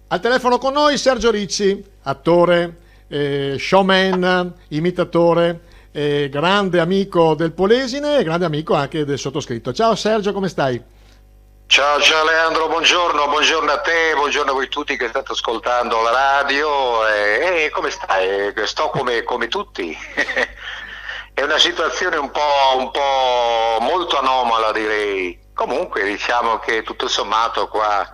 Al telefono con noi Sergio Ricci, attore, showman, imitatore, grande amico del Polesine e grande amico anche del sottoscritto. Ciao Sergio, come stai? Ciao, ciao Leandro, buongiorno a te, buongiorno a voi tutti che state ascoltando la radio. Come stai? Sto come tutti. È una situazione un po' molto anomala, direi. Comunque diciamo che tutto sommato qua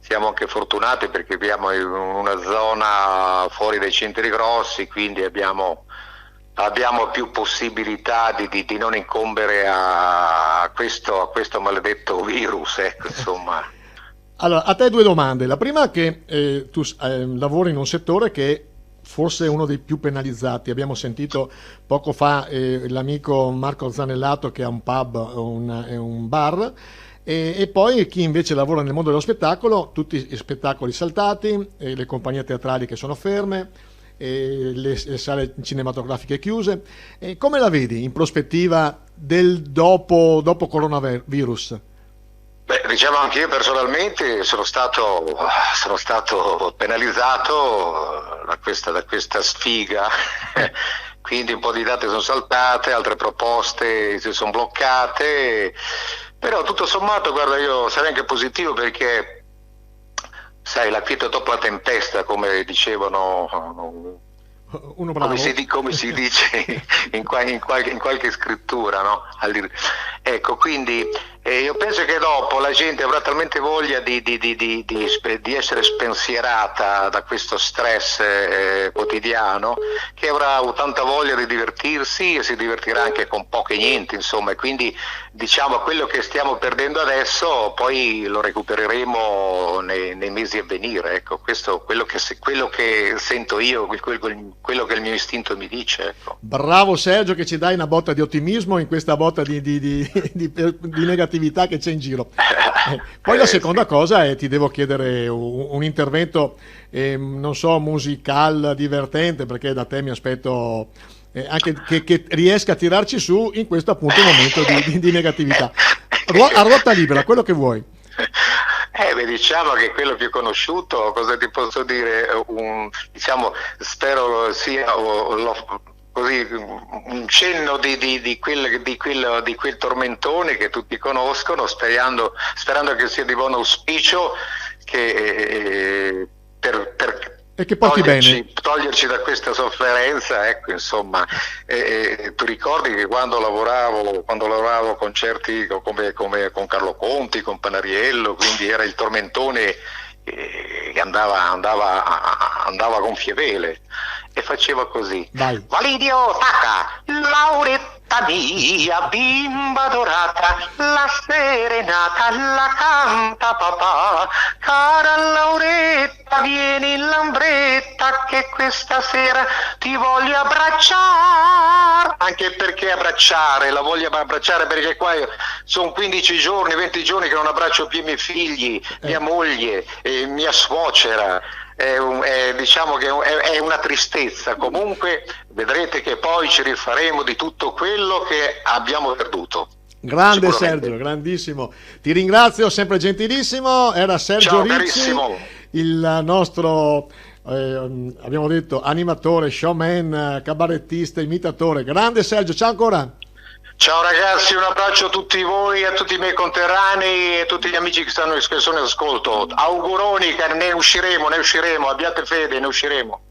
siamo anche fortunati perché viviamo in una zona fuori dai centri grossi, quindi abbiamo più possibilità di non incombere a questo maledetto virus, ecco, insomma. Allora, a te due domande. La prima è che tu lavori in un settore che forse è uno dei più penalizzati. Abbiamo sentito poco fa l'amico Marco Zanellato che ha un pub e un bar. E poi chi invece lavora nel mondo dello spettacolo, tutti gli spettacoli saltati, le compagnie teatrali che sono ferme, le sale cinematografiche chiuse. Come la vedi in prospettiva del dopo coronavirus? Beh, diciamo anche io personalmente sono stato penalizzato da questa sfiga, quindi un po' di date sono saltate, altre proposte si sono bloccate, però tutto sommato, guarda, io sarei anche positivo perché, sai, la quiete dopo la tempesta, come dicevano, Uno bravo. come si dice in qualche scrittura, no? Ecco, quindi io penso che dopo la gente avrà talmente voglia di essere spensierata da questo stress quotidiano, che avrà tanta voglia di divertirsi e si divertirà anche con poco e niente, insomma, e quindi diciamo quello che stiamo perdendo adesso poi lo recupereremo nei mesi a venire, ecco, questo quello che sento io, quello che il mio istinto mi dice, ecco. Bravo Sergio, che ci dai una botta di ottimismo in questa botta di negatività che c'è in giro. Poi la seconda cosa è, ti devo chiedere un intervento, non so, musical, divertente, perché da te mi aspetto anche che riesca a tirarci su in questo appunto momento di negatività. A ruota libera, quello che vuoi. Diciamo che quello più conosciuto, cosa ti posso dire, diciamo, spero sia così un cenno di quel tormentone che tutti conoscono, sperando che sia di buon auspicio, che e che porti toglierci da questa sofferenza, ecco, insomma. Tu ricordi che quando lavoravo concerti come con Carlo Conti, con Panariello, quindi era il tormentone che andava a gonfie vele e faceva così. Vai. Validio, tacca, Lauretta mia, bimba dorata, la serenata la canta papà, cara Lauretta vieni in lambretta che questa sera ti voglio abbracciare, anche perché la voglio abbracciare perché qua sono 15 giorni, 20 giorni che non abbraccio più i miei figli, mia moglie, mia suocera. Diciamo che è una tristezza. Comunque vedrete che poi ci rifaremo di tutto quello che abbiamo perduto. Grande Sergio, grandissimo, ti ringrazio, sempre gentilissimo. Era Sergio Ricci, il nostro abbiamo detto animatore, showman, cabarettista, imitatore. Grande Sergio, ciao ancora. Ciao ragazzi, un abbraccio a tutti voi, a tutti i miei conterranei e a tutti gli amici che sono in ascolto. Auguroni che ne usciremo, abbiate fede, ne usciremo.